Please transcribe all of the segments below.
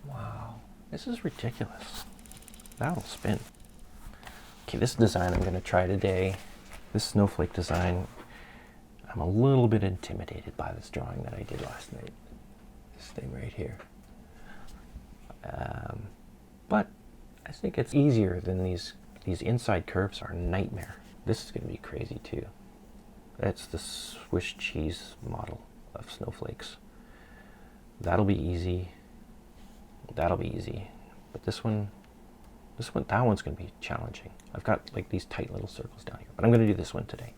Wow, this is ridiculous. That'll spin. Okay, this design I'm going to try today, this snowflake design, I'm a little bit intimidated by this drawing that I did last night. This thing right here. But I think it's easier than these inside curves are a nightmare. This is going to be crazy too. That's the Swiss cheese model of snowflakes. That'll be easy. That'll be easy. But that one's going to be challenging. I've got like these tight little circles down here, but I'm going to do this one today.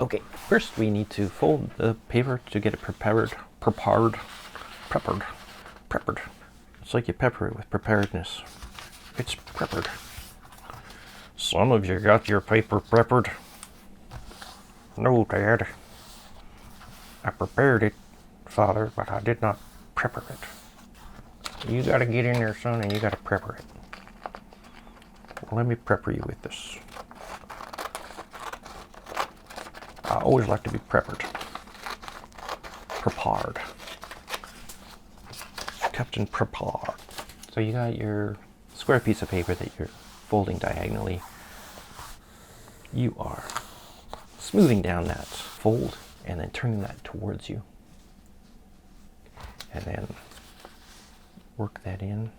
Okay, first we need to fold the paper to get it prepared. It's like you pepper it with preparedness. It's peppered. Son of you got your paper peppered? No, Dad. I prepared it, Father, but I did not prepper it. You gotta get in there, son, and you gotta prepper it. Well, let me prepper you with this. I always like to be preppered. Prepared. Captain Prepared. So you got your square piece of paper that you're folding diagonally. You are smoothing down that fold and then turning that towards you. And then work that in.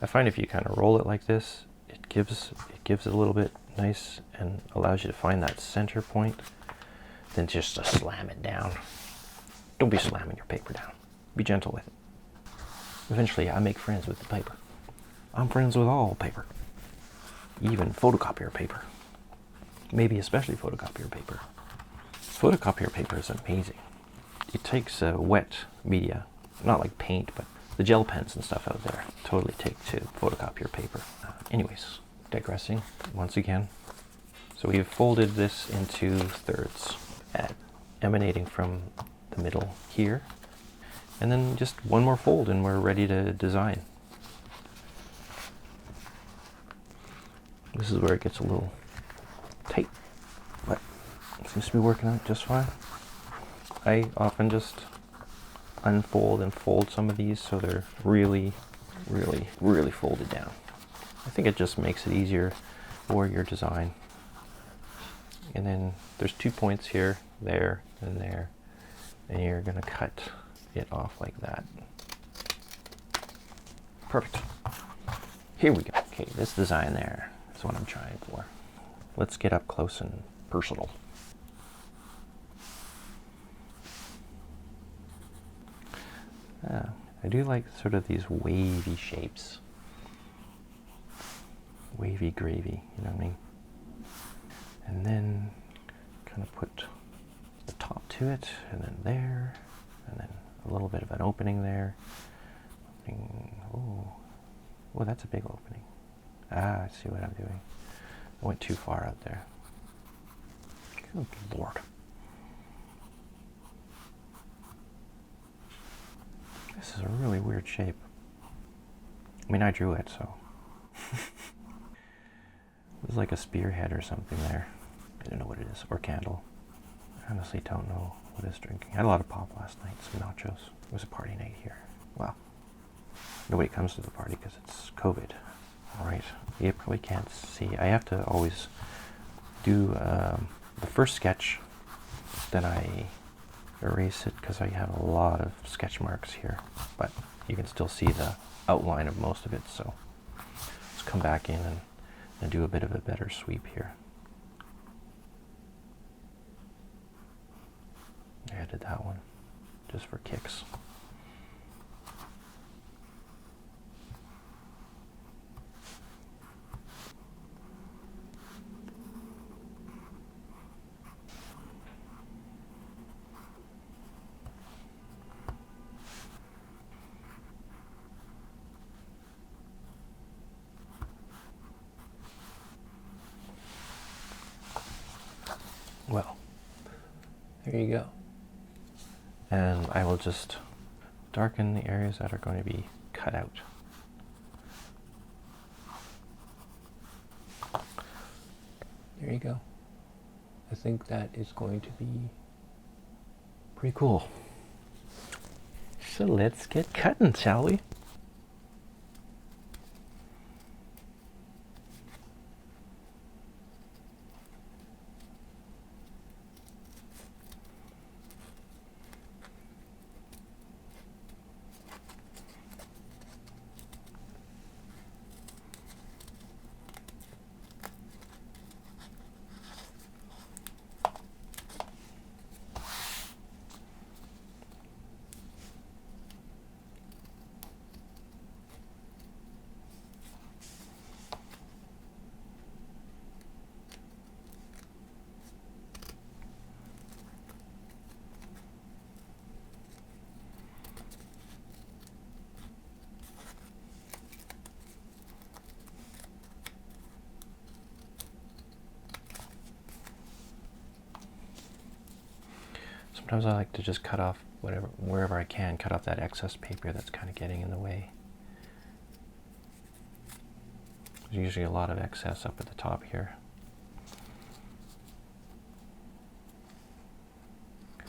I find if you kind of roll it like this, it gives it a little bit nice and allows you to find that center point. Then just to slam it down. Don't be slamming your paper down. Be gentle with it. Eventually, I make friends with the paper. I'm friends with all paper. Even photocopier paper. Maybe especially photocopier paper. Photocopier paper is amazing. It takes wet media, not like paint, but the gel pens and stuff out there totally take to photocopier paper. Anyways, digressing once again. So we've folded this into thirds, emanating from the middle here. And then just one more fold and we're ready to design. This is where it gets a little tight, but it seems to be working out just fine. I often just unfold and fold some of these so they're really, really, really folded down. I think it just makes it easier for your design. And then there's 2 points here, there, and there, and you're gonna cut it off like that. Perfect. Here we go. Okay, this design there is what I'm trying for. Let's get up close and personal. I do like sort of these wavy shapes. Wavy gravy, you know what I mean? And then kind of put the top to it, and then there, and then a little bit of an opening there. Oh, that's a big opening. Ah, I see what I'm doing. I went too far out there. Good Lord. This is a really weird shape. I mean, I drew it, so. It was like a spearhead or something there. I don't know what it is, or candle. I honestly don't know what it's drinking. I had a lot of pop last night, some nachos. It was a party night here. Well, nobody comes to the party because it's COVID. All right, you probably can't see. I have to always do the first sketch, then I erase it because I have a lot of sketch marks here, but you can still see the outline of most of it, so let's come back in and do a bit of a better sweep here. I did that one just for kicks. Well, there you go. And I will just darken the areas that are going to be cut out. There you go. I think that is going to be pretty cool. So let's get cutting, shall we? Sometimes I like to just cut off wherever I can, cut off that excess paper that's kind of getting in the way. There's usually a lot of excess up at the top here. I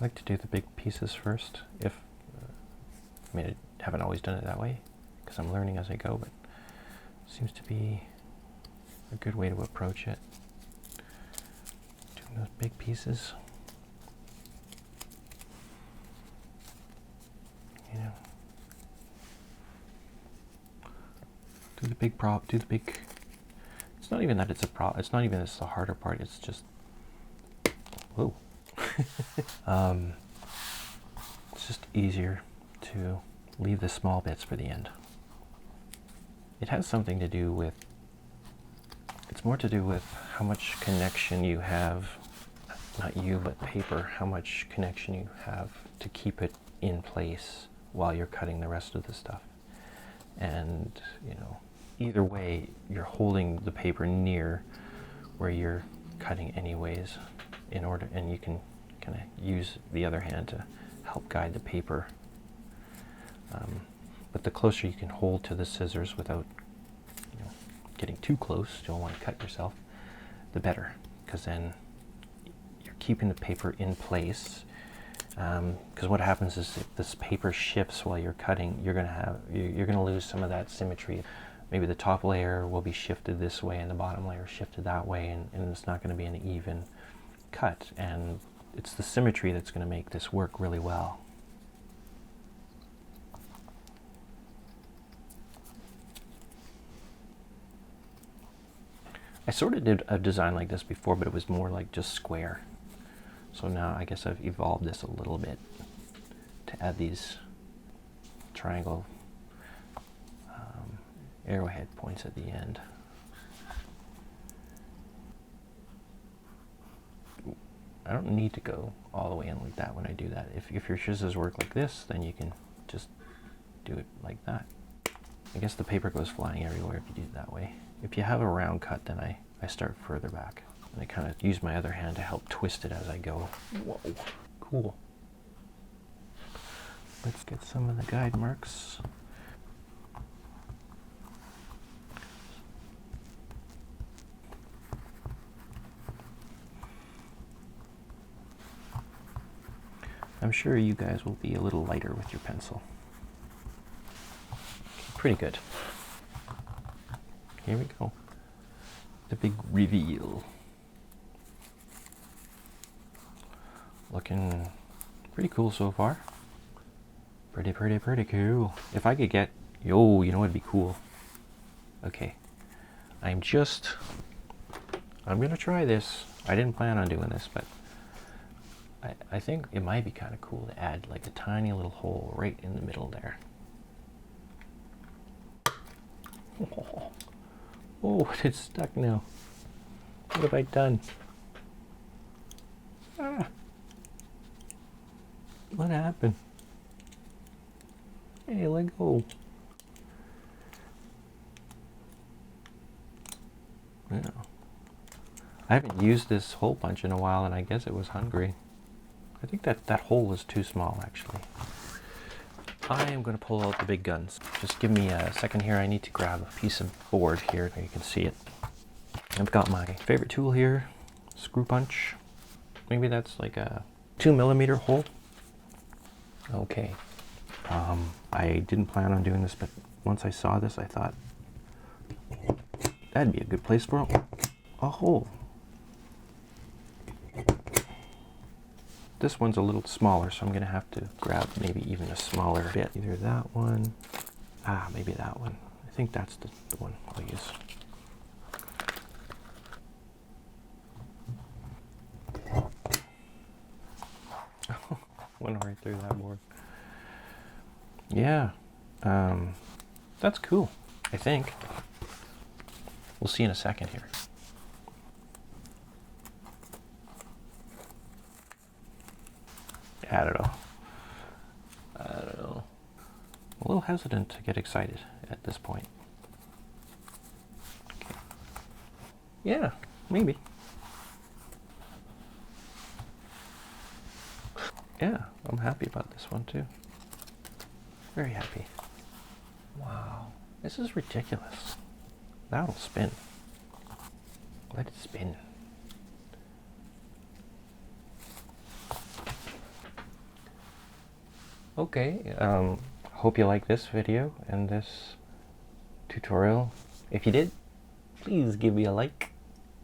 like to do the big pieces first, I mean, I haven't always done it that way, because I'm learning as I go, but it seems to be a good way to approach it. Doing those big pieces. You know. Do the big prop, do the big... It's not even that it's a prop, it's not even it's the harder part, it's just... Whoa. It's just easier to leave the small bits for the end. It has something to do with, it's more to do with how much connection you have, not you, but paper, how much connection you have to keep it in place while you're cutting the rest of the stuff. And, you know, either way, you're holding the paper near where you're cutting anyways, in order, and you can kind of use the other hand to help guide the paper. But the closer you can hold to the scissors without, you know, getting too close, you don't want to cut yourself, the better, because then you're keeping the paper in place. Because what happens is if this paper shifts while you're cutting, you're gonna lose some of that symmetry. Maybe the top layer will be shifted this way and the bottom layer shifted that way, and it's not going to be an even cut. And it's the symmetry that's going to make this work really well. I sort of did a design like this before, but it was more like just square. So now I guess I've evolved this a little bit to add these triangle arrowhead points at the end. I don't need to go all the way in like that when I do that. If your scissors work like this, then you can just do it like that. I guess the paper goes flying everywhere if you do it that way. If you have a round cut, then I start further back. And I kind of use my other hand to help twist it as I go. Whoa, cool. Let's get some of the guide marks. I'm sure you guys will be a little lighter with your pencil. Pretty good. Here we go. The big reveal. Looking pretty cool so far. Pretty cool. If I could get, you know what'd be cool? Okay. I'm gonna try this. I didn't plan on doing this, but I think it might be kind of cool to add like a tiny little hole right in the middle there. Oh, it's stuck now. What have I done? Ah. What happened? Hey, let go. Yeah. I haven't used this hole punch in a while, and I guess it was hungry. I think that hole is too small, actually. I am going to pull out the big guns. Just give me a second here. I need to grab a piece of board here so you can see it. I've got my favorite tool here, screw punch. Maybe that's like a 2mm hole. Okay. I didn't plan on doing this, but once I saw this, I thought that'd be a good place for a hole. This one's a little smaller, so I'm gonna have to grab maybe even a smaller bit. Either that one, maybe that one. I think that's the one I'll use. Went right through that board. Yeah, that's cool, I think. We'll see in a second here. I don't know. I'm a little hesitant to get excited at this point. Okay. Yeah, maybe. Yeah, I'm happy about this one too. Very happy. Wow, this is ridiculous. That'll spin. Let it spin. Okay, hope you like this video and this tutorial. If you did, please give me a like.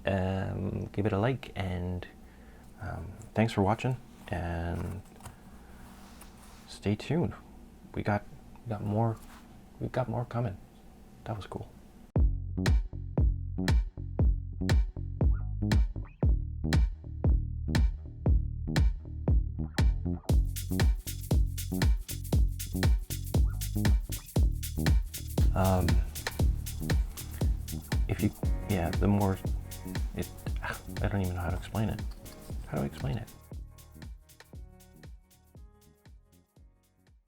Give it a like, and thanks for watching, and stay tuned. We got more coming. That was cool. The more I don't even know how to explain it. How do I explain it?